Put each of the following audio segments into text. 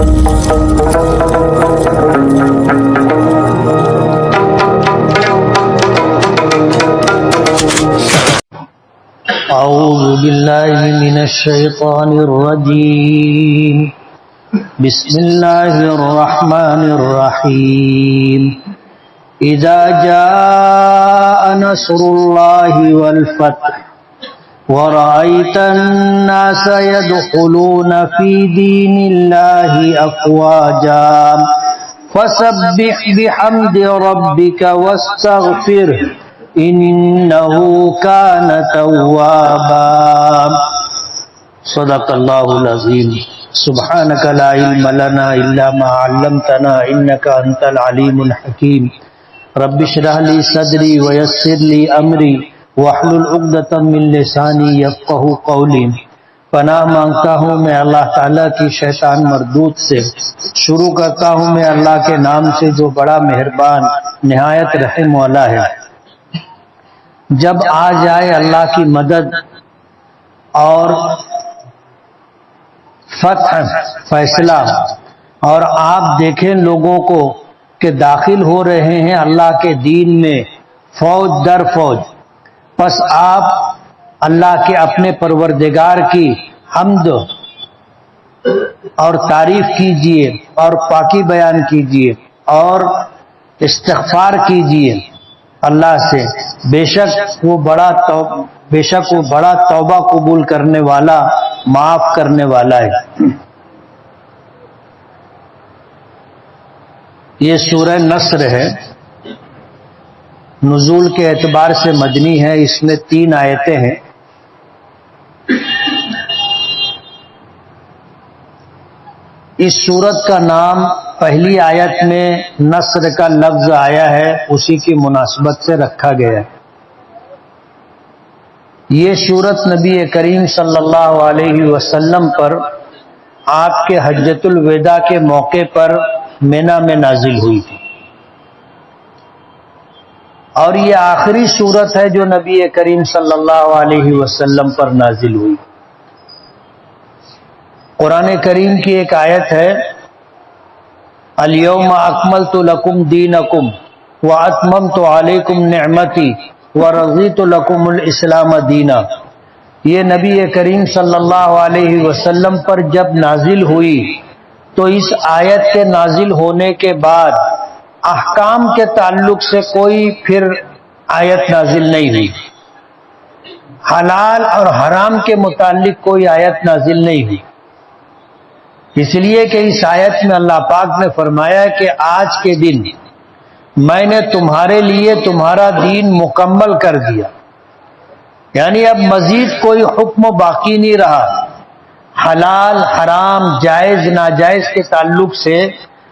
أعوذ بالله من الشيطان الرجيم بسم الله الرحمن الرحيم إذا جاء نصر الله والفتح ورأيت الناس يدخلون في دين الله أفواجا فسبح بحمد ربك واستغفره إنه كان توابا صدق الله العظيم سبحانك لا علم لنا إلا ما علمتنا إنك أنت العليم الحكيم رب اشرح لي صدري ويسر لي أمري واحلل عقدة من لساني يفقهوا قولي پناہ مانگتا ہوں میں اللہ تعالیٰ کی شیطان مردود سے۔ شروع کرتا ہوں میں اللہ کے نام سے جو بڑا مہربان نہایت رحم والا ہے۔ جب آ جائے اللہ کی مدد اور فتح فیصلہ اور آپ دیکھیں لوگوں کو کہ داخل ہو رہے ہیں اللہ کے دین میں فوج در فوج، پس آپ اللہ کے اپنے پروردگار کی حمد اور تعریف کیجئے اور پاکی بیان کیجئے اور استغفار کیجئے اللہ سے، بے شک وہ بڑا توبہ قبول کرنے والا معاف کرنے والا ہے۔ یہ سورہ نصر ہے، نزول کے اعتبار سے مدنی ہے، اس میں 3 آیتیں ہیں۔ اس سورت کا نام پہلی آیت میں نصر کا لفظ آیا ہے، اسی کی مناسبت سے رکھا گیا ہے۔ یہ سورت نبی کریم صلی اللہ علیہ وسلم پر آپ کے حجۃ الوداع کے موقع پر مینا میں نازل ہوئی تھی، اور یہ آخری سورت ہے جو نبی کریم صلی اللہ علیہ وسلم پر نازل ہوئی۔ قرآن کریم کی ایک آیت ہے، الیوم اکملت لکم دینکم واتممت علیکم نعمتی ورضیت لکم الاسلام دینا۔ یہ نبی کریم صلی اللہ علیہ وسلم پر جب نازل ہوئی تو اس آیت کے نازل ہونے کے بعد احکام کے تعلق سے کوئی پھر آیت نازل نہیں ہوئی، حلال اور حرام کے متعلق کوئی آیت نازل نہیں ہوئی، اس لیے کہ اس آیت میں اللہ پاک نے فرمایا کہ آج کے دن میں نے تمہارے لیے تمہارا دین مکمل کر دیا، یعنی اب مزید کوئی حکم باقی نہیں رہا، حلال حرام جائز ناجائز کے تعلق سے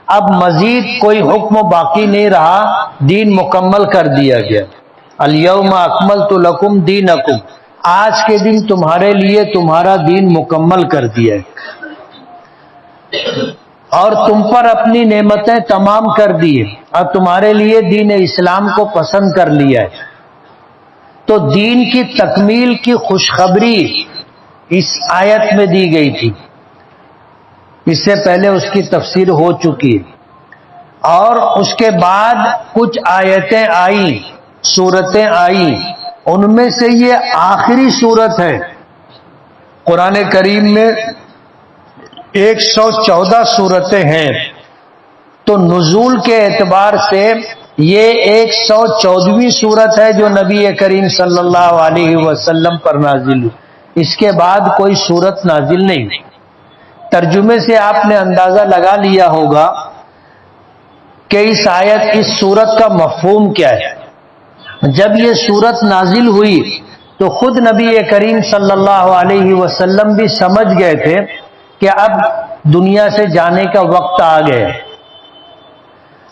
اب مزید کوئی حکم باقی نہیں رہا، دین مکمل کر دیا گیا۔ الیوم اکملت لکم دینکم، آج کے دن تمہارے لیے تمہارا دین مکمل کر دیا ہے اور تم پر اپنی نعمتیں تمام کر دی اور تمہارے لیے دین اسلام کو پسند کر لیا ہے۔ تو دین کی تکمیل کی خوشخبری اس آیت میں دی گئی تھی، اس سے پہلے اس کی تفسیر ہو چکی ہے، اور اس کے بعد کچھ آیتیں آئیں، سورتیں آئیں، ان میں سے یہ آخری سورت ہے۔ قرآن کریم میں 114 سورتیں ہیں، تو نزول کے اعتبار سے یہ 114ویں سورت ہے جو نبی کریم صلی اللہ علیہ وسلم پر نازل ہوئی، اس کے بعد کوئی سورت نازل نہیں ہوئی۔ ترجمے سے آپ نے اندازہ لگا لیا ہوگا کہ اس سورت کا مفہوم کیا ہے۔ جب یہ سورت نازل ہوئی تو خود نبی کریم صلی اللہ علیہ وسلم بھی سمجھ گئے تھے کہ اب دنیا سے جانے کا وقت آ گیا،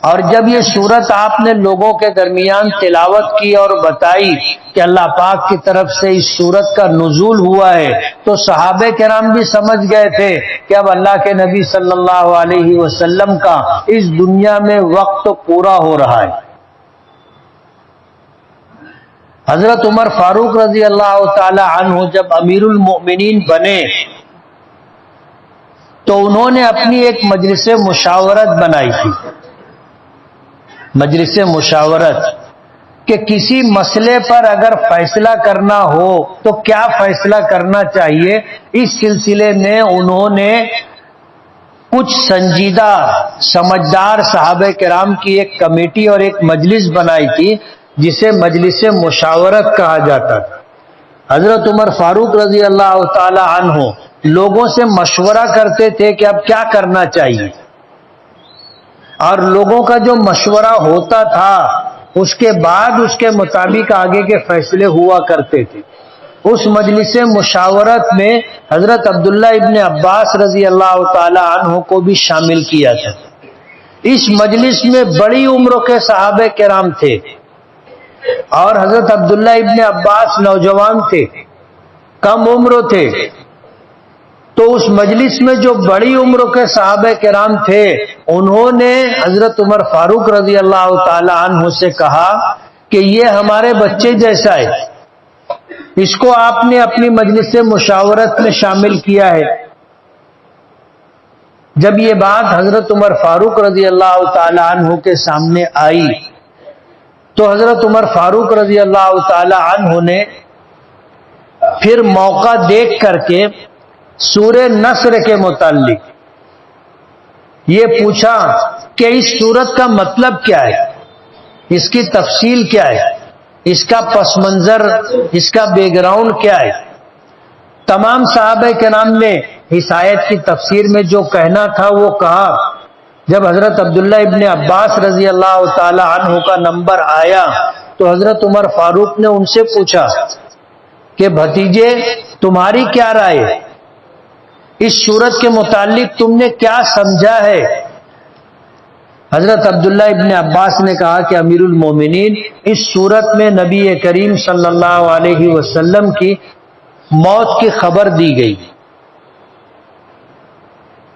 اور جب یہ سورت آپ نے لوگوں کے درمیان تلاوت کی اور بتائی کہ اللہ پاک کی طرف سے اس سورت کا نزول ہوا ہے، تو صحابہ کرام بھی سمجھ گئے تھے کہ اب اللہ کے نبی صلی اللہ علیہ وسلم کا اس دنیا میں وقت پورا ہو رہا ہے۔ حضرت عمر فاروق رضی اللہ تعالی عنہ جب امیر المؤمنین بنے تو انہوں نے اپنی ایک مجلس مشاورت بنائی تھی، مجلس مشاورت، کہ کسی مسئلے پر اگر فیصلہ کرنا ہو تو کیا فیصلہ کرنا چاہیے۔ اس سلسلے میں انہوں نے کچھ سنجیدہ سمجھدار صحابہ کرام کی ایک کمیٹی اور ایک مجلس بنائی تھی جسے مجلس مشاورت کہا جاتا تھا۔ حضرت عمر فاروق رضی اللہ تعالی عنہ لوگوں سے مشورہ کرتے تھے کہ اب کیا کرنا چاہیے، اور لوگوں کا جو مشورہ ہوتا تھا اس کے بعد اس کے مطابق آگے کے فیصلے ہوا کرتے تھے۔ اس مجلس مشاورت میں حضرت عبداللہ ابن عباس رضی اللہ تعالی عنہ کو بھی شامل کیا تھا۔ اس مجلس میں بڑی عمروں کے صحابہ کرام تھے اور حضرت عبداللہ ابن عباس نوجوان تھے، کم عمر تھے۔ تو اس مجلس میں جو بڑی عمروں کے صحابہ کرام تھے انہوں نے حضرت عمر فاروق رضی اللہ تعالی عنہ سے کہا کہ یہ ہمارے بچے جیسا ہے، اس کو آپ نے اپنی مجلس مشاورت میں شامل کیا ہے۔ جب یہ بات حضرت عمر فاروق رضی اللہ تعالی عنہ کے سامنے آئی تو حضرت عمر فاروق رضی اللہ تعالی عنہ نے پھر موقع دیکھ کر کے سورہ نصر کے متعلق یہ پوچھا کہ اس سورت کا مطلب کیا ہے، اس کی تفصیل کیا ہے، اس کا پس منظر، اس کا بیک گراؤنڈ کیا ہے۔ تمام صحابہ کرام نے اس آیت کی تفسیر میں جو کہنا تھا وہ کہا۔ جب حضرت عبداللہ ابن عباس رضی اللہ تعالی عنہ کا نمبر آیا تو حضرت عمر فاروق نے ان سے پوچھا کہ بھتیجے تمہاری کیا رائے ہے، اس سورت کے متعلق تم نے کیا سمجھا ہے؟ حضرت عبداللہ ابن عباس نے کہا کہ امیر المومنین، اس سورت میں نبی کریم صلی اللہ علیہ وسلم کی موت کی خبر دی گئی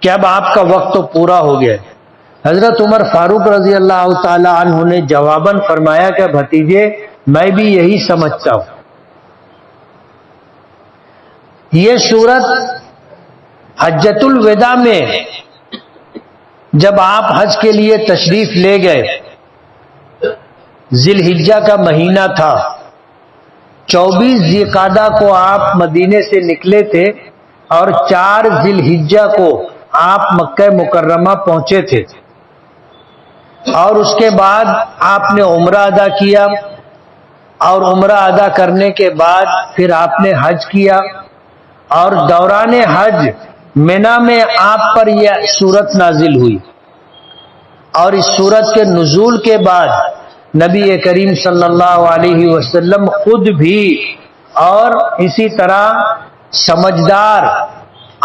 کہ اب آپ کا وقت تو پورا ہو گیا ہے۔ حضرت عمر فاروق رضی اللہ تعالی عنہ نے جواباً فرمایا کہ بھتیجے میں بھی یہی سمجھتا ہوں۔ یہ سورت حجۃ الوداع میں جب آپ حج کے لیے تشریف لے گئے، ذی الحجہ کا مہینہ تھا، 24 ذی القعدہ کو آپ مدینے سے نکلے تھے اور 4 ذی الحجہ کو آپ مکہ مکرمہ پہنچے تھے، اور اس کے بعد آپ نے عمرہ ادا کیا، اور عمرہ ادا کرنے کے بعد پھر آپ نے حج کیا، اور دوران حج منا میں آپ پر یہ سورت نازل ہوئی۔ اور اس سورت کے نزول کے بعد نبی کریم صلی اللہ علیہ وسلم خود بھی اور اسی طرح سمجھدار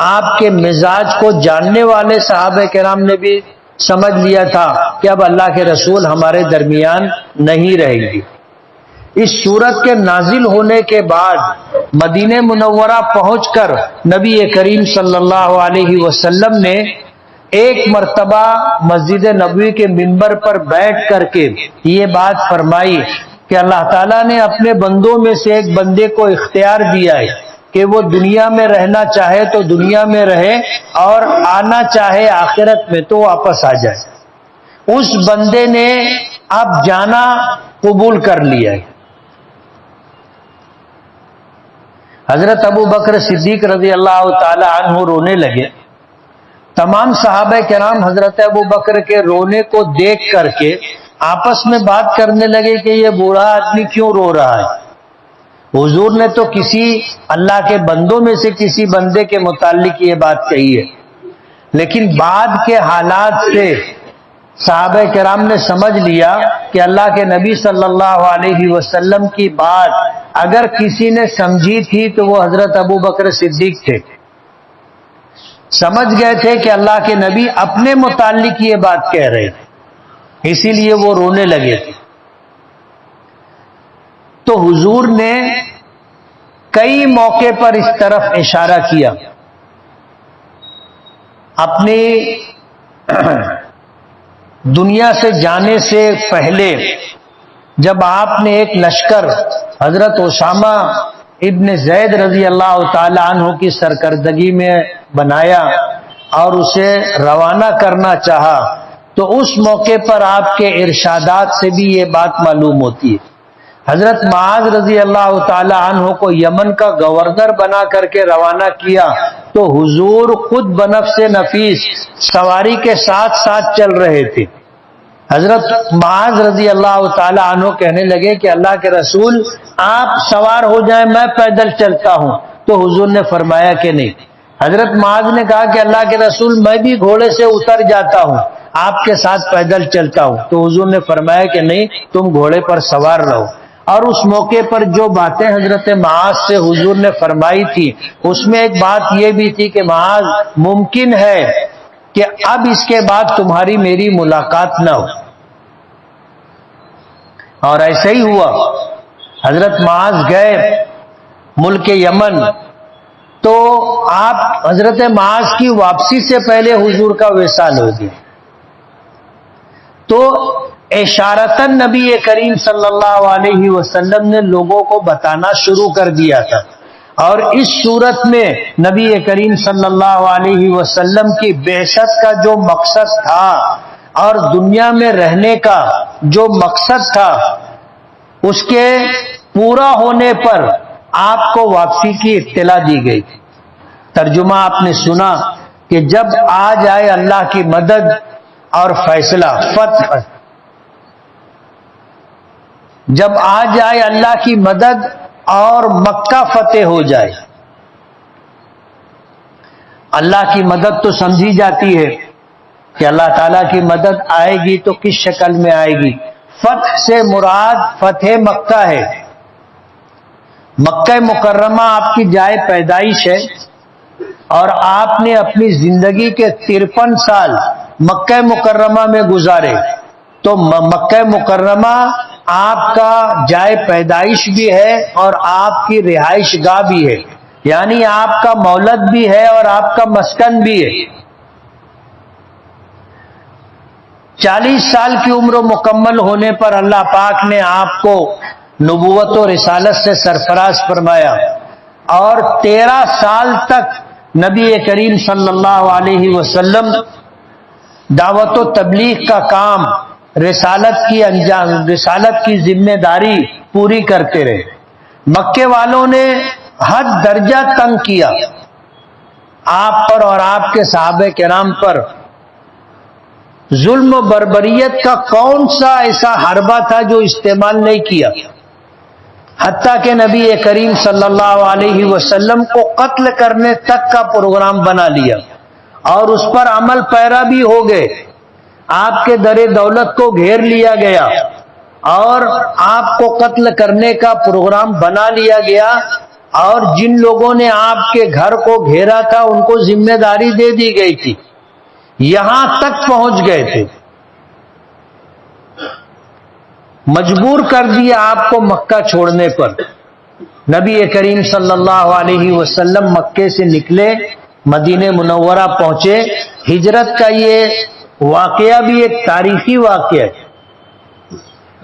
آپ کے مزاج کو جاننے والے صحابہ کرام نے بھی سمجھ لیا تھا کہ اب اللہ کے رسول ہمارے درمیان نہیں رہیں گے۔ اس سورت کے نازل ہونے کے بعد مدینہ منورہ پہنچ کر نبی کریم صلی اللہ علیہ وسلم نے ایک مرتبہ مسجد نبوی کے منبر پر بیٹھ کر کے یہ بات فرمائی کہ اللہ تعالیٰ نے اپنے بندوں میں سے ایک بندے کو اختیار دیا ہے کہ وہ دنیا میں رہنا چاہے تو دنیا میں رہے اور آنا چاہے آخرت میں تو واپس آ جائے۔ اس بندے نے اب جانا قبول کر لیا ہے۔ حضرت ابو بکر صدیق رضی اللہ تعالی عنہ رونے لگے۔ تمام صحابہ کرام حضرت ابو بکر کے رونے کو دیکھ کر کے آپس میں بات کرنے لگے کہ یہ بوڑھا آدمی کیوں رو رہا ہے۔ حضور نے تو کسی اللہ کے بندوں میں سے کسی بندے کے متعلق یہ بات کہی ہے، لیکن بعد کے حالات سے صحابہ کرام نے سمجھ لیا کہ اللہ کے نبی صلی اللہ علیہ وسلم کی بات اگر کسی نے سمجھی تھی تو وہ حضرت ابو بکر صدیق تھے۔ سمجھ گئے تھے کہ اللہ کے نبی اپنے متعلق یہ بات کہہ رہے تھے، اسی لیے وہ رونے لگے تھے۔ تو حضور نے کئی موقع پر اس طرف اشارہ کیا۔ اپنی دنیا سے جانے سے پہلے جب آپ نے ایک لشکر حضرت اسامہ ابن زید رضی اللہ تعالی عنہ کی سرکردگی میں بنایا اور اسے روانہ کرنا چاہا تو اس موقع پر آپ کے ارشادات سے بھی یہ بات معلوم ہوتی ہے۔ حضرت معاذ رضی اللہ تعالی عنہ کو یمن کا گورنر بنا کر کے روانہ کیا تو حضور خود بنفس نفیس سواری کے ساتھ ساتھ چل رہے تھے۔ حضرت معاذ رضی اللہ تعالی عنہ کہنے لگے کہ اللہ کے رسول آپ سوار ہو جائیں، میں پیدل چلتا ہوں، تو حضور نے فرمایا کہ نہیں۔ حضرت معاذ نے کہا کہ اللہ کے رسول میں بھی گھوڑے سے اتر جاتا ہوں، آپ کے ساتھ پیدل چلتا ہوں، تو حضور نے فرمایا کہ نہیں، تم گھوڑے پر سوار رہو۔ اور اس موقع پر جو باتیں حضرت معاذ سے حضور نے فرمائی تھی اس میں ایک بات یہ بھی تھی کہ معاذ ممکن ہے کہ اب اس کے بعد تمہاری میری ملاقات نہ ہو، اور ایسا ہی ہوا۔ حضرت معاذ گئے ملک یمن، تو آپ حضرت معاذ کی واپسی سے پہلے حضور کا وصال ہو گیا، تو اشارتاً نبی کریم صلی اللہ علیہ وسلم نے لوگوں کو بتانا شروع کر دیا تھا، اور اس صورت میں نبی کریم صلی اللہ علیہ وسلم کی بعثت کا جو مقصد تھا اور دنیا میں رہنے کا جو مقصد تھا اس کے پورا ہونے پر آپ کو واپسی کی اطلاع دی گئی تھی۔ ترجمہ آپ نے سنا کہ جب آ جائے اللہ کی مدد اور فیصلہ، فتح، جب آ جائے اللہ کی مدد اور مکہ فتح ہو جائے۔ اللہ کی مدد تو سمجھی جاتی ہے کہ اللہ تعالیٰ کی مدد آئے گی تو کس شکل میں آئے گی۔ فتح سے مراد فتح مکہ ہے۔ مکہ مکرمہ آپ کی جائے پیدائش ہے، اور آپ نے اپنی زندگی کے 53 سال مکہ مکرمہ میں گزارے، تو مکہ مکرمہ آپ کا جائے پیدائش بھی ہے اور آپ کی رہائش گاہ بھی ہے، یعنی آپ کا مولد بھی ہے اور آپ کا مسکن بھی ہے۔ 40 سال کی عمر مکمل ہونے پر اللہ پاک نے آپ کو نبوت و رسالت سے سرفراز فرمایا، اور 13 سال تک نبی کریم صلی اللہ علیہ وسلم دعوت و تبلیغ کا کام، رسالت کی ذمہ داری پوری کرتے رہے۔ مکے والوں نے حد درجہ تنگ کیا آپ پر اور آپ کے صحابہ کرام پر۔ ظلم و بربریت کا کون سا ایسا حربہ تھا جو استعمال نہیں کیا، حتیٰ کہ نبی کریم صلی اللہ علیہ وسلم کو قتل کرنے تک کا پروگرام بنا لیا، اور اس پر عمل پیرا بھی ہو گئے۔ آپ کے در دولت کو گھیر لیا گیا اور آپ کو قتل کرنے کا پروگرام بنا لیا گیا، اور جن لوگوں نے آپ کے گھر کو گھیرا تھا ان کو ذمہ داری دے دی گئی تھی، یہاں تک پہنچ گئے تھے۔ مجبور کر دیا آپ کو مکہ چھوڑنے پر۔ نبی کریم صلی اللہ علیہ وسلم مکے سے نکلے، مدینہ منورہ پہنچے۔ ہجرت کا یہ واقعہ بھی ایک تاریخی واقعہ ہے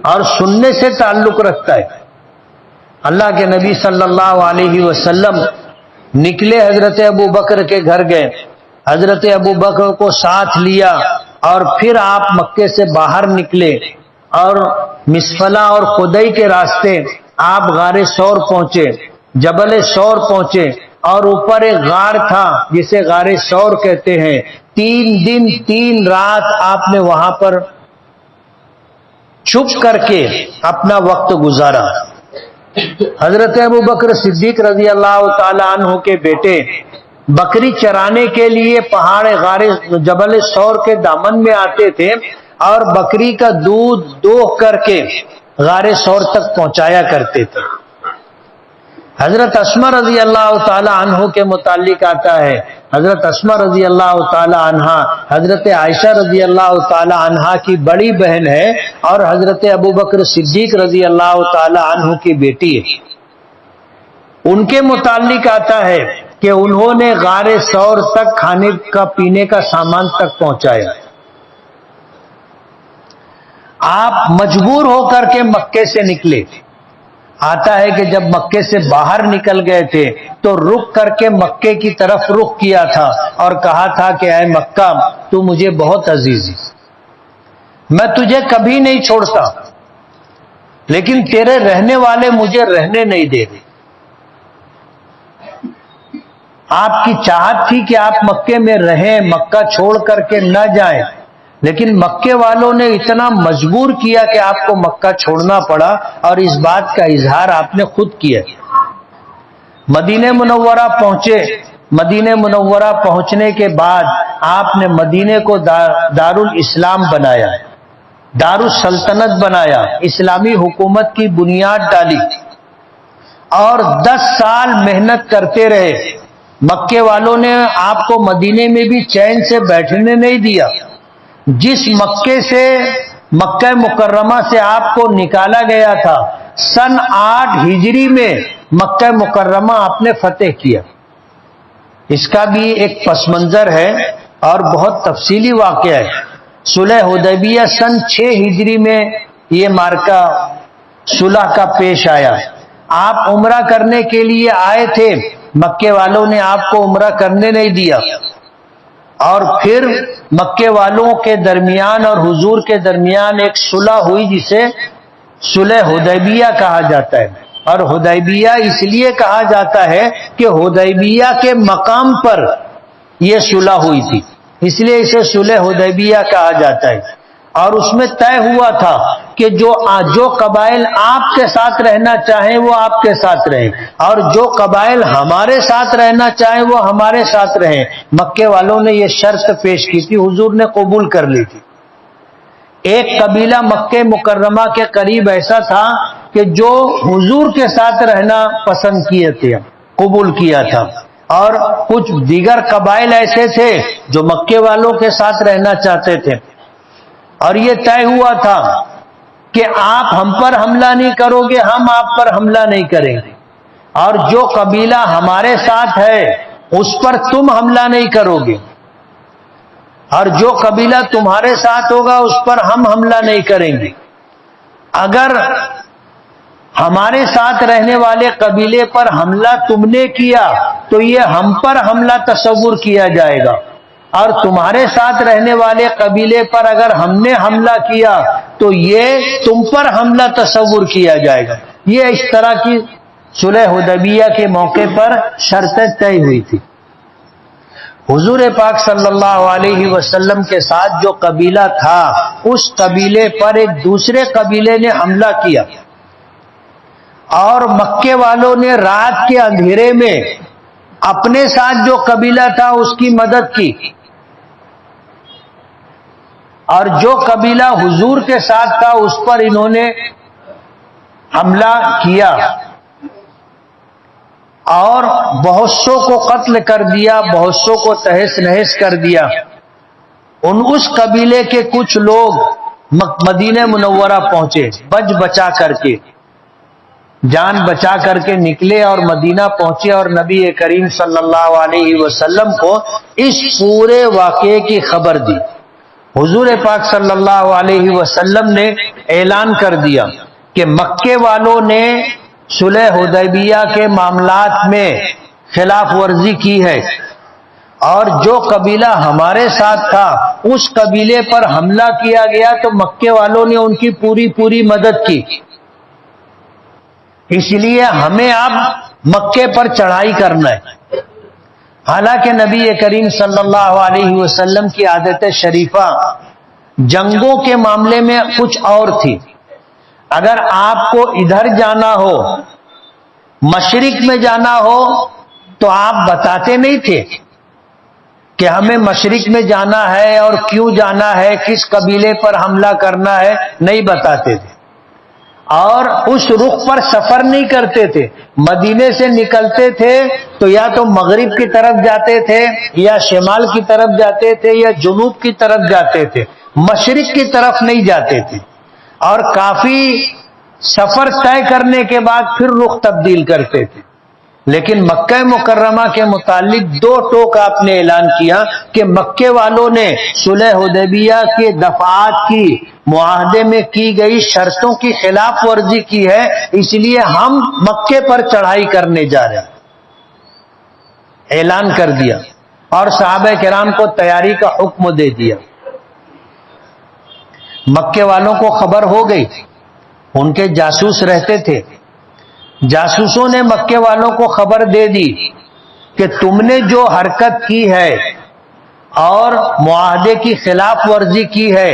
اور سننے سے تعلق رکھتا ہے۔ اللہ کے نبی صلی اللہ علیہ وسلم نکلے، حضرت ابو بکر کے گھر گئے، حضرت ابو بکر کو ساتھ لیا، اور پھر آپ مکے سے باہر نکلے اور مسفلہ اور خدئی کے راستے آپ غار ثور پہنچے، جبل ثور پہنچے، اور اوپر ایک غار تھا جسے غار ثور کہتے ہیں۔ 3 دن 3 رات آپ نے وہاں پر چھپ کر کے اپنا وقت گزارا۔ حضرت ابو بکر صدیق رضی اللہ تعالی عنہ کے بیٹے بکری چرانے کے لیے پہاڑ غار جبل ثور کے دامن میں آتے تھے، اور بکری کا دودھ دوہ کر کے غار ثور تک پہنچایا کرتے تھے۔ حضرت اسماء رضی اللہ تعالی عنہ کے متعلق آتا ہے، حضرت اسماء رضی اللہ تعالی عنہ حضرت عائشہ رضی اللہ تعالی عنہ کی بڑی بہن ہے اور حضرت ابو بکر صدیق رضی اللہ تعالی عنہ کی بیٹی ہے۔ ان کے متعلق آتا ہے کہ انہوں نے غار ثور تک کھانے کا پینے کا سامان تک پہنچایا۔ آپ مجبور ہو کر کے مکے سے نکلے، آتا ہے کہ جب مکے سے باہر نکل گئے تھے تو رک کر کے مکے کی طرف رخ کیا تھا اور کہا تھا کہ اے مکہ تو مجھے بہت عزیز ہے، میں تجھے کبھی نہیں چھوڑتا، لیکن تیرے رہنے والے مجھے رہنے نہیں دے رہے۔ آپ کی چاہت تھی کہ آپ مکے میں رہیں، مکہ چھوڑ کر کے نہ جائیں، لیکن مکے والوں نے اتنا مجبور کیا کہ آپ کو مکہ چھوڑنا پڑا، اور اس بات کا اظہار آپ نے خود کیا۔ مدینہ منورہ پہنچے، مدینہ منورہ پہنچنے کے بعد آپ نے مدینے کو دارالاسلام بنایا، دارالسلطنت بنایا، اسلامی حکومت کی بنیاد ڈالی، اور 10 سال محنت کرتے رہے۔ مکے والوں نے آپ کو مدینے میں بھی چین سے بیٹھنے نہیں دیا۔ جس مکے سے، مکہ مکرمہ سے آپ کو نکالا گیا تھا، سن 8 ہجری میں مکہ مکرمہ آپ نے فتح کیا۔ اس کا بھی ایک پس منظر ہے اور بہت تفصیلی واقعہ ہے۔ صلح حدیبیہ سن 6 ہجری میں یہ مارکہ صلح کا پیش آیا۔ آپ عمرہ کرنے کے لیے آئے تھے، مکے والوں نے آپ کو عمرہ کرنے نہیں دیا، اور پھر مکے والوں کے درمیان اور حضور کے درمیان ایک صلح ہوئی جسے صلح حدیبیہ کہا جاتا ہے، اور حدیبیہ اس لیے کہا جاتا ہے کہ حدیبیہ کے مقام پر یہ صلح ہوئی تھی، اس لیے اسے صلح حدیبیہ کہا جاتا ہے۔ اور اس میں طے ہوا تھا کہ جو قبائل آپ کے ساتھ رہنا چاہیں وہ آپ کے ساتھ رہیں، اور جو قبائل ہمارے ساتھ رہنا چاہیں وہ ہمارے ساتھ رہیں۔ مکے والوں نے یہ شرط پیش کی تھی، حضور نے قبول کر لی تھی۔ ایک قبیلہ مکہ مکرمہ کے قریب ایسا تھا کہ جو حضور کے ساتھ رہنا پسند کیے تھے، قبول کیا تھا، اور کچھ دیگر قبائل ایسے تھے جو مکے والوں کے ساتھ رہنا چاہتے تھے، اور یہ طے ہوا تھا کہ آپ ہم پر حملہ نہیں کرو گے، ہم آپ پر حملہ نہیں کریں گے، اور جو قبیلہ ہمارے ساتھ ہے اس پر تم حملہ نہیں کرو گے، اور جو قبیلہ تمہارے ساتھ ہوگا اس پر ہم حملہ نہیں کریں گے۔ اگر ہمارے ساتھ رہنے والے قبیلے پر حملہ تم نے کیا تو یہ ہم پر حملہ تصور کیا جائے گا، اور تمہارے ساتھ رہنے والے قبیلے پر اگر ہم نے حملہ کیا تو یہ تم پر حملہ تصور کیا جائے گا۔ یہ اس طرح کی صلح حدیبیہ کے موقع پر شرطیں طے ہوئی تھی۔ حضور پاک صلی اللہ علیہ وسلم کے ساتھ جو قبیلہ تھا، اس قبیلے پر ایک دوسرے قبیلے نے حملہ کیا، اور مکے والوں نے رات کے اندھیرے میں اپنے ساتھ جو قبیلہ تھا اس کی مدد کی، اور جو قبیلہ حضور کے ساتھ تھا اس پر انہوں نے حملہ کیا، اور بہت سو کو قتل کر دیا، بہت سو کو تہس نہس کر دیا۔ اس قبیلے کے کچھ لوگ مدینہ منورہ پہنچے، بچا کر کے، جان بچا کر کے نکلے اور مدینہ پہنچے، اور نبی کریم صلی اللہ علیہ وسلم کو اس پورے واقعے کی خبر دی۔ حضور پاک صلی اللہ علیہ وسلم نے اعلان کر دیا کہ مکے والوں نے صلح حدیبیہ کے معاملات میں خلاف ورزی کی ہے، اور جو قبیلہ ہمارے ساتھ تھا اس قبیلے پر حملہ کیا گیا تو مکے والوں نے ان کی پوری مدد کی، اس لیے ہمیں اب مکے پر چڑھائی کرنا ہے۔ حالانکہ نبی کریم صلی اللہ علیہ وسلم کی عادت شریفہ جنگوں کے معاملے میں کچھ اور تھی۔ اگر آپ کو ادھر جانا ہو، مشرق میں جانا ہو، تو آپ بتاتے نہیں تھے کہ ہمیں مشرق میں جانا ہے اور کیوں جانا ہے، کس قبیلے پر حملہ کرنا ہے، نہیں بتاتے تھے، اور اس رخ پر سفر نہیں کرتے تھے۔ مدینے سے نکلتے تھے تو یا تو مغرب کی طرف جاتے تھے، یا شمال کی طرف جاتے تھے، یا جنوب کی طرف جاتے تھے، مشرق کی طرف نہیں جاتے تھے، اور کافی سفر طے کرنے کے بعد پھر رخ تبدیل کرتے تھے۔ لیکن مکہ مکرمہ کے متعلق دو ٹوک آپ نے اعلان کیا کہ مکے والوں نے صلح حدیبیہ کے دفعات کی معاہدے میں کی گئی شرطوں کی خلاف ورزی کی ہے، اس لیے ہم مکے پر چڑھائی کرنے جا رہے ہیں، اعلان کر دیا اور صحابہ کرام کو تیاری کا حکم دے دیا۔ مکے والوں کو خبر ہو گئی، ان کے جاسوس رہتے تھے، جاسوسوں نے مکے والوں کو خبر دے دی کہ تم نے جو حرکت کی ہے اور معاہدے کی خلاف ورزی کی ہے،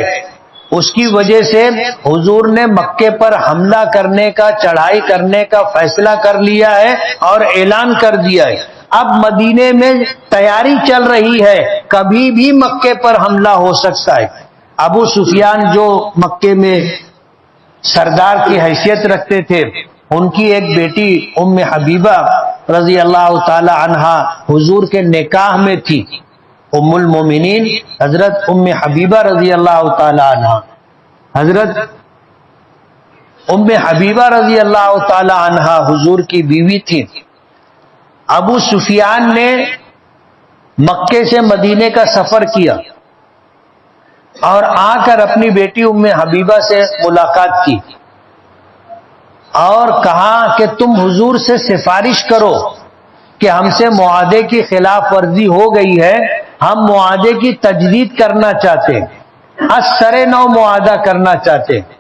اس کی وجہ سے حضور نے مکے پر حملہ کرنے کا، چڑھائی کرنے کا فیصلہ کر لیا ہے اور اعلان کر دیا ہے۔ اب مدینے میں تیاری چل رہی ہے، کبھی بھی مکے پر حملہ ہو سکتا ہے۔ ابو سفیان جو مکے میں سردار کی حیثیت رکھتے تھے، ان کی ایک بیٹی ام حبیبہ رضی اللہ تعالی عنہا حضور کے نکاح میں تھی، ام المومنین حضرت ام حبیبہ رضی اللہ تعالی عنہا، حضرت ام حبیبہ رضی اللہ تعالی عنہا حضور کی بیوی تھی۔ ابو سفیان نے مکے سے مدینے کا سفر کیا اور آ کر اپنی بیٹی ام حبیبہ سے ملاقات کی اور کہا کہ تم حضور سے سفارش کرو کہ ہم سے معاہدے کی خلاف ورزی ہو گئی ہے، ہم معاہدے کی تجدید کرنا چاہتے ہیں، از سر نو معاہدہ کرنا چاہتے ہیں۔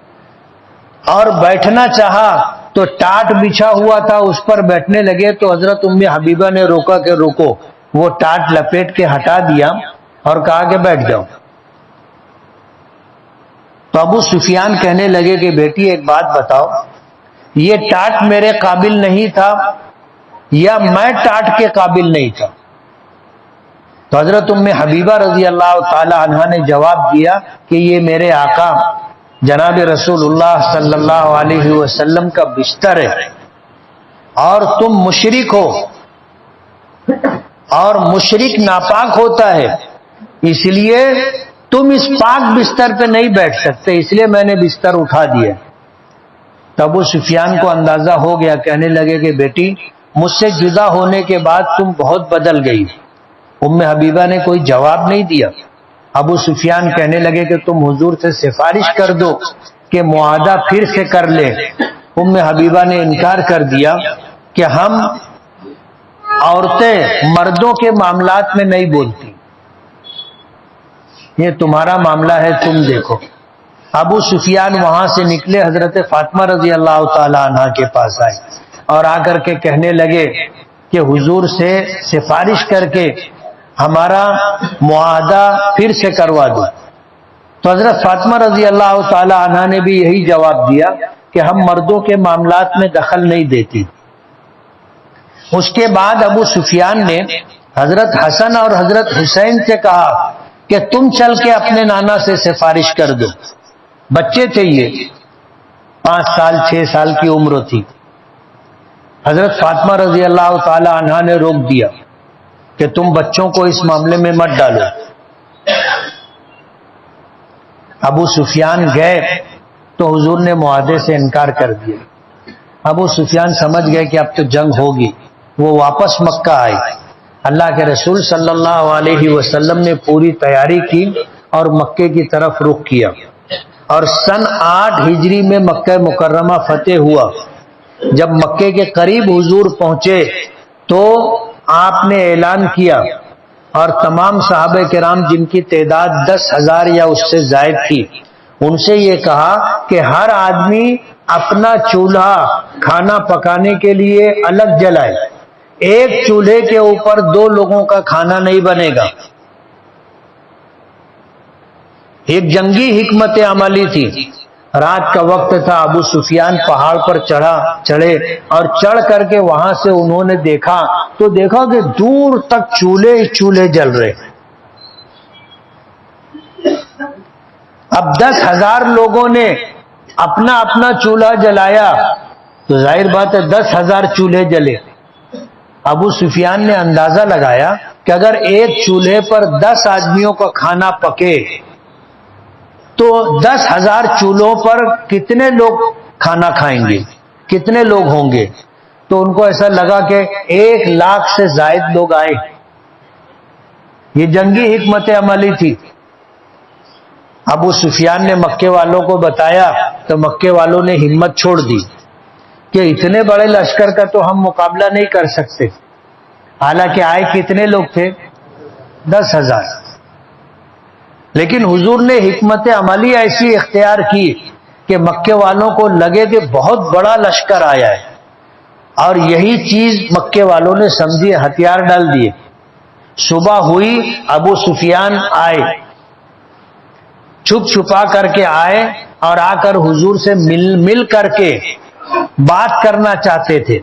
اور بیٹھنا چاہا تو ٹاٹ بچھا ہوا تھا، اس پر بیٹھنے لگے تو حضرت ام حبیبہ نے روکا کہ روکو، وہ ٹاٹ لپیٹ کے ہٹا دیا اور کہا کہ بیٹھ جاؤ۔ تو ابو سفیان کہنے لگے کہ بیٹی ایک بات بتاؤ، یہ ٹاٹ میرے قابل نہیں تھا یا میں ٹاٹ کے قابل نہیں تھا؟ تو حضرت ام حبیبہ رضی اللہ تعالی عنہا نے جواب دیا کہ یہ میرے آقا جناب رسول اللہ صلی اللہ علیہ وسلم کا بستر ہے اور تم مشرک ہو اور مشرک ناپاک ہوتا ہے، اس لیے تم اس پاک بستر پہ نہیں بیٹھ سکتے، اس لیے میں نے بستر اٹھا دیا۔ تو ابو سفیان کو اندازہ ہو گیا، کہنے لگے کہ بیٹی مجھ سے جدا ہونے کے بعد تم بہت بدل گئی۔ ام حبیبہ نے کوئی جواب نہیں دیا۔ ابو سفیان کہنے لگے کہ تم حضور سے سفارش کر دو کہ معاہدہ پھر سے کر لیں۔ ام حبیبہ نے انکار کر دیا کہ ہم عورتیں مردوں کے معاملات میں نہیں بولتی، یہ تمہارا معاملہ ہے، تم دیکھو۔ ابو سفیان وہاں سے نکلے، حضرت فاطمہ رضی اللہ تعالی عنہ کے پاس آئے اور آ کر کے کہنے لگے کہ حضور سے سفارش کر کے ہمارا معاہدہ پھر سے کروا دو۔ تو حضرت فاطمہ رضی اللہ تعالی عنہ نے بھی یہی جواب دیا کہ ہم مردوں کے معاملات میں دخل نہیں دیتی۔ اس کے بعد ابو سفیان نے حضرت حسن اور حضرت حسین سے کہا کہ تم چل کے اپنے نانا سے سفارش کر دو۔ بچے تھے، یہ 5 سال 6 سال کی عمر تھی۔ حضرت فاطمہ رضی اللہ تعالی عنہ نے روک دیا کہ تم بچوں کو اس معاملے میں مت ڈالو۔ ابو سفیان گئے تو حضور نے معاہدے سے انکار کر دیا۔ ابو سفیان سمجھ گئے کہ اب تو جنگ ہوگی، وہ واپس مکہ آئے۔ اللہ کے رسول صلی اللہ علیہ وسلم نے پوری تیاری کی اور مکے کی طرف رخ کیا، اور سن 8 ہجری میں مکہ مکرمہ فتح ہوا۔ جب مکے کے قریب حضور پہنچے تو آپ نے اعلان کیا اور تمام صحابہ کرام جن کی تعداد 10,000 یا اس سے زائد تھی، ان سے یہ کہا کہ ہر آدمی اپنا چولہا کھانا پکانے کے لیے الگ جلائے، ایک چولہے کے اوپر 2 لوگوں کا کھانا نہیں بنے گا۔ ایک جنگی حکمت عملی تھی۔ رات کا وقت تھا، ابو سفیان پہاڑ پر چڑھے اور چڑھ کر کے وہاں سے انہوں نے دیکھا کہ دور تک چولہے جل رہے۔ اب 10,000 لوگوں نے اپنا اپنا چولہا جلایا تو ظاہر بات ہے 10,000 چولہے جلے۔ ابو سفیان نے اندازہ لگایا کہ اگر ایک چولہے پر 10 آدمیوں کا کھانا پکے تو 10,000 چولہوں پر کتنے لوگ کھانا کھائیں گے، کتنے لوگ ہوں گے؟ تو ان کو ایسا لگا کہ 1,00,000 سے زائد لوگ آئے. یہ جنگی حکمت عملی تھی. ابو سفیان نے مکے والوں کو بتایا تو مکے والوں نے ہمت چھوڑ دی کہ اتنے بڑے لشکر کا تو ہم مقابلہ نہیں کر سکتے. حالانکہ آئے کتنے لوگ تھے؟ 10,000. لیکن حضور نے حکمت عملی ایسی اختیار کی کہ مکے والوں کو لگے کہ بہت بڑا لشکر آیا ہے، اور یہی چیز مکے والوں نے سمجھی، ہتھیار ڈال دیے. صبح ہوئی، ابو سفیان آئے، چھپ چھپا کر کے آئے اور آ کر حضور سے مل کر کے بات کرنا چاہتے تھے.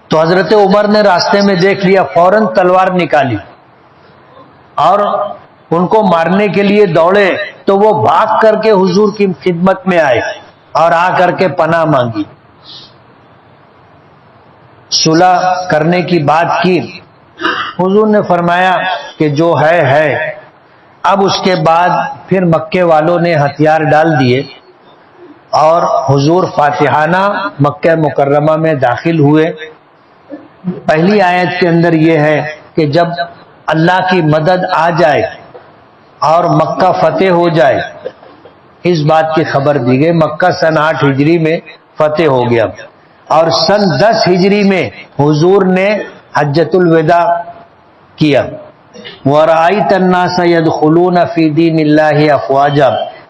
تو حضرت عمر نے راستے میں دیکھ لیا، فوراً تلوار نکالی اور ان کو مارنے کے لیے دوڑے. تو وہ بھاگ کر کے حضور کی خدمت میں آئے اور آ کر کے پناہ مانگی، صلح کرنے کی بات کی. حضور نے فرمایا کہ جو ہے. اب اس کے بعد پھر مکے والوں نے ہتھیار ڈال دیے اور حضور فاتحانہ مکہ مکرمہ میں داخل ہوئے. پہلی آیت کے اندر یہ ہے کہ جب اللہ کی مدد آ جائے اور مکہ فتح ہو جائے، اس بات کی خبر دی گئی. مکہ سن 8 ہجری میں فتح ہو گیا اور سن 10 ہجری میں حضور نے حجۃ الوداع کیا. وَرَأَيْتَ النَّاسَ يَدْخُلُونَ فِي دِينِ اللَّهِ أَفْوَاجًا.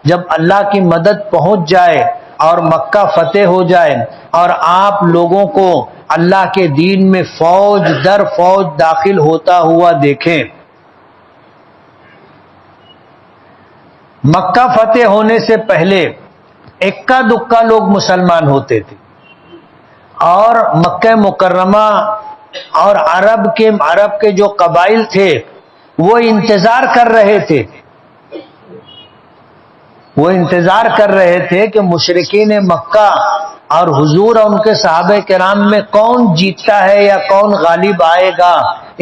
جب اللہ کی مدد پہنچ جائے اور مکہ فتح ہو جائے اور آپ لوگوں کو اللہ کے دین میں فوج در فوج داخل ہوتا ہوا دیکھیں. مکہ فتح ہونے سے پہلے اکا دکا لوگ مسلمان ہوتے تھے اور مکہ مکرمہ اور عرب کے جو قبائل تھے وہ انتظار کر رہے تھے کہ مشرکین مکہ اور حضور اور ان کے صحابہ کرام میں کون جیتتا ہے یا کون غالب آئے گا،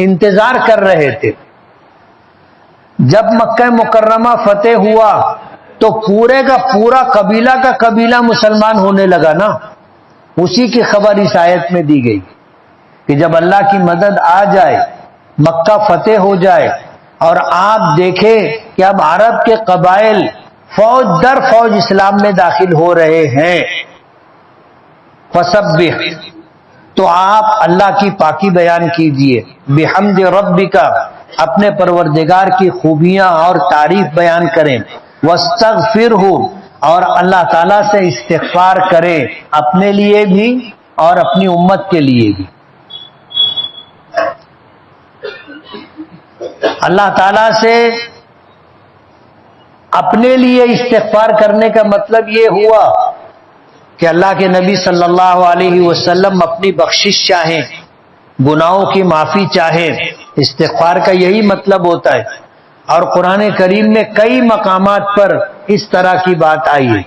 انتظار کر رہے تھے. جب مکہ مکرمہ فتح ہوا تو پورے کا پورا قبیلہ مسلمان ہونے لگا نا. اسی کی خبر اس آیت میں دی گئی کہ جب اللہ کی مدد آ جائے، مکہ فتح ہو جائے اور آپ دیکھیں کہ اب عرب کے قبائل فوج در فوج اسلام میں داخل ہو رہے ہیں، فسبح، تو آپ اللہ کی پاکی بیان کیجئے، بحمد ربک، اپنے پروردگار کی خوبیاں اور تعریف بیان کریں، واستغفرہ، اور اللہ تعالیٰ سے استغفار کریں، اپنے لیے بھی اور اپنی امت کے لیے بھی. اللہ تعالیٰ سے اپنے لیے استغفار کرنے کا مطلب یہ ہوا کہ اللہ کے نبی صلی اللہ علیہ وسلم اپنی بخشش چاہیں، گناہوں کی معافی چاہیں. استغفار کا یہی مطلب ہوتا ہے، اور قرآن کریم میں کئی مقامات پر اس طرح کی بات آئی ہے.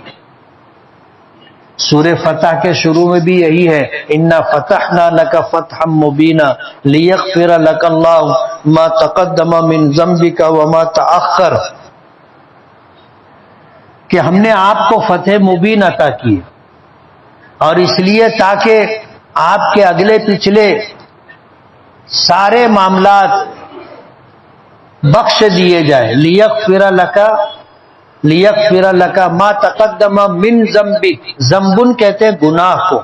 سورہ فتح کے شروع میں بھی یہی ہے، انا فتحنا لک فتحا مبینا لیغفر لک اللہ ما تقدم من ذنبک وما تأخر، کہ ہم نے آپ کو فتح مبین عطا کی، اور اس لیے تاکہ آپ کے اگلے پچھلے سارے معاملات بخش دیے جائے. لیغفر لک ما تقدم من ذنبک، ذنبن کہتے ہیں گناہ کو.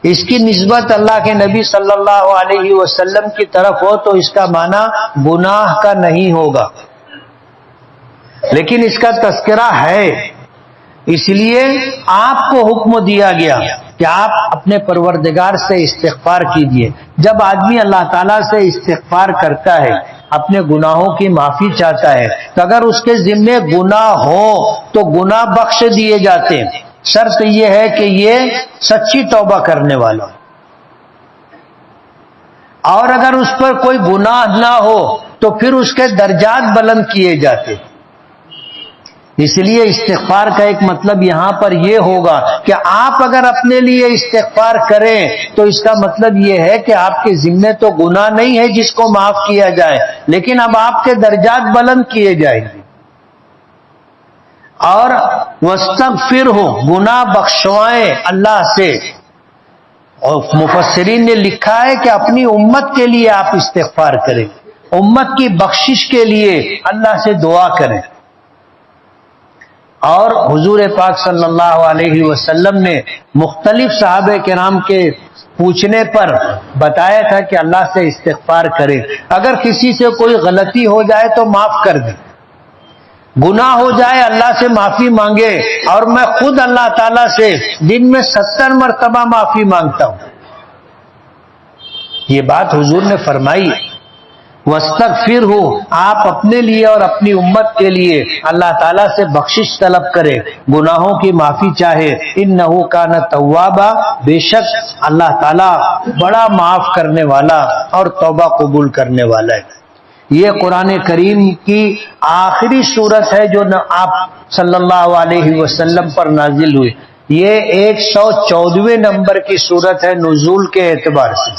اس کی نسبت اللہ کے نبی صلی اللہ علیہ وسلم کی طرف ہو تو اس کا معنی گناہ کا نہیں ہوگا، لیکن اس کا تذکرہ ہے. اس لیے آپ کو حکم دیا گیا کہ آپ اپنے پروردگار سے استغفار کیجئے. جب آدمی اللہ تعالیٰ سے استغفار کرتا ہے، اپنے گناہوں کی معافی چاہتا ہے، تو اگر اس کے ذمے گناہ ہو تو گناہ بخش دیے جاتے ہیں. شرط یہ ہے کہ یہ سچی توبہ کرنے والا ہو، اور اگر اس پر کوئی گناہ نہ ہو تو پھر اس کے درجات بلند کیے جاتے. اس لیے استغفار کا ایک مطلب یہاں پر یہ ہوگا کہ آپ اگر اپنے لیے استغفار کریں تو اس کا مطلب یہ ہے کہ آپ کے ذمے تو گناہ نہیں ہے جس کو معاف کیا جائے، لیکن اب آپ کے درجات بلند کیے جائیں گے. اور واستغفرہ، گناہ بخشوائیں اللہ سے، اور مفسرین نے لکھا ہے کہ اپنی امت کے لیے آپ استغفار کریں، امت کی بخشش کے لیے اللہ سے دعا کریں۔ اور حضور پاک صلی اللہ علیہ وسلم نے مختلف صحابہ کرام کے پوچھنے پر بتایا تھا کہ اللہ سے استغفار کرے، اگر کسی سے کوئی غلطی ہو جائے تو معاف کر دے، گناہ ہو جائے اللہ سے معافی مانگے، اور میں خود اللہ تعالیٰ سے دن میں 70 مرتبہ معافی مانگتا ہوں۔ یہ بات حضور نے فرمائی۔ وَاسْتَغْفِرْهُ، آپ اپنے لیے اور اپنی امت کے لیے اللہ تعالیٰ سے بخشش طلب کرے، گناہوں کی معافی چاہے، اِنَّهُ كَانَ تَوَّابًا، بے شک اللہ تعالیٰ بڑا معاف کرنے والا اور توبہ قبول کرنے والا ہے۔ یہ قرآن کریم کی آخری صورت ہے جو آپ صلی اللہ علیہ وسلم پر نازل ہوئی۔ یہ 114ویں نمبر کی صورت ہے نزول کے اعتبار سے،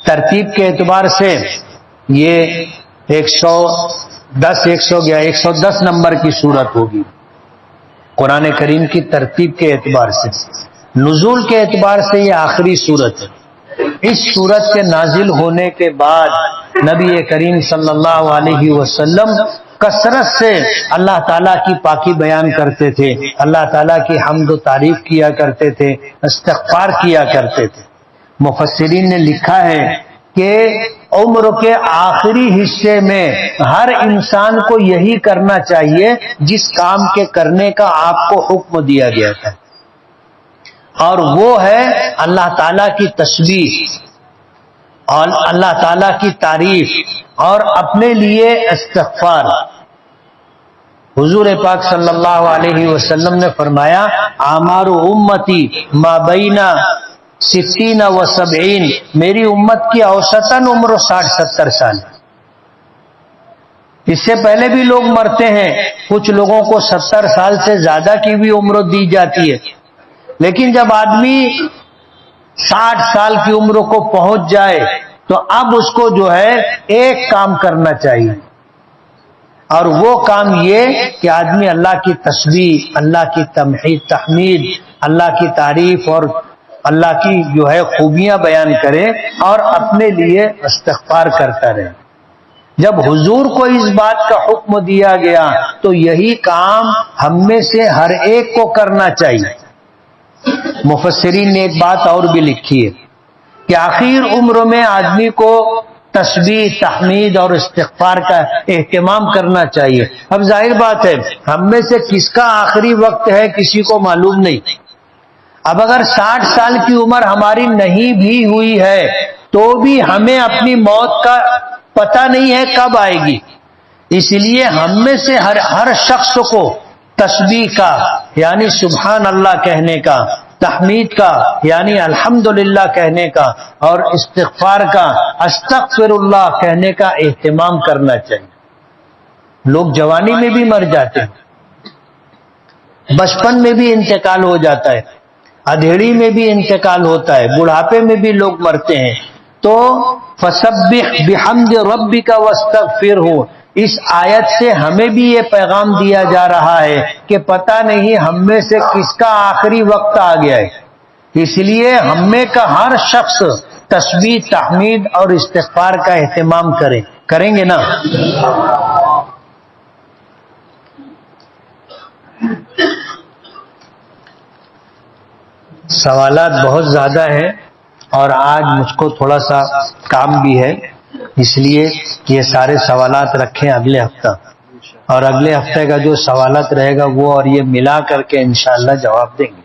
ترتیب کے اعتبار سے یہ 110 نمبر کی صورت ہوگی قرآن کریم کی ترتیب کے اعتبار سے۔ نزول کے اعتبار سے یہ آخری صورت ہے۔ اس صورت کے نازل ہونے کے بعد نبی کریم صلی اللہ علیہ وسلم کثرت سے اللہ تعالیٰ کی پاکی بیان کرتے تھے، اللہ تعالیٰ کی حمد و تعریف کیا کرتے تھے، استغفار کیا کرتے تھے۔ مفسرین نے لکھا ہے کہ عمر کے آخری حصے میں ہر انسان کو یہی کرنا چاہیے جس کام کے کرنے کا آپ کو حکم دیا گیا تھا، اور وہ ہے اللہ تعالیٰ کی تسبیح اور اللہ تعالیٰ کی تعریف اور اپنے لیے استغفار۔ حضور پاک صلی اللہ علیہ وسلم نے فرمایا اعمار امتی ما بین 60 و 70، میری امت کی اوسطاً عمر 60-70 سال۔ اس سے پہلے بھی لوگ مرتے ہیں، کچھ لوگوں کو 70 سال سے زیادہ کی بھی عمر دی جاتی ہے، لیکن جب آدمی 60 سال کی عمر کو پہنچ جائے تو اب اس کو جو ہے ایک کام کرنا چاہیے، اور وہ کام یہ کہ آدمی اللہ کی تسبیح، اللہ کی تحمید، اللہ کی تعریف اور اللہ کی جو ہے خوبیاں بیان کرے اور اپنے لیے استغفار کرتا رہے۔ جب حضور کو اس بات کا حکم دیا گیا تو یہی کام ہم میں سے ہر ایک کو کرنا چاہیے۔ مفسرین نے ایک بات اور بھی لکھی ہے کہ آخر عمر میں آدمی کو تسبیح، تحمید اور استغفار کا اہتمام کرنا چاہیے۔ اب ظاہر بات ہے ہم میں سے کس کا آخری وقت ہے کسی کو معلوم نہیں۔ اب اگر 60 سال کی عمر ہماری نہیں بھی ہوئی ہے تو بھی ہمیں اپنی موت کا پتہ نہیں ہے کب آئے گی، اس لیے ہم میں سے ہر شخص کو تسبیح کا یعنی سبحان اللہ کہنے کا، تحمید کا یعنی الحمدللہ کہنے کا، اور استغفار کا استغفر اللہ کہنے کا اہتمام کرنا چاہیے۔ لوگ جوانی میں بھی مر جاتے ہیں، بچپن میں بھی انتقال ہو جاتا ہے، ادھیڑی میں بھی انتقال ہوتا ہے، بڑھاپے میں بھی لوگ مرتے ہیں۔ تو فسبح بحمد ربک واستغفرہ، اس آیت سے ہمیں بھی یہ پیغام دیا جا رہا ہے کہ پتہ نہیں ہم میں سے کس کا آخری وقت آ گیا ہے، اس لیے ہم میں کا ہر شخص تسبیح، تحمید اور استغفار کا اہتمام کریں گے نا؟ سوالات بہت زیادہ ہیں اور آج مجھ کو تھوڑا سا کام بھی ہے، اس لیے یہ سارے سوالات رکھیں اگلے ہفتہ، اور اگلے ہفتے کا جو سوالات رہے گا وہ اور یہ ملا کر کے انشاءاللہ جواب دیں گے۔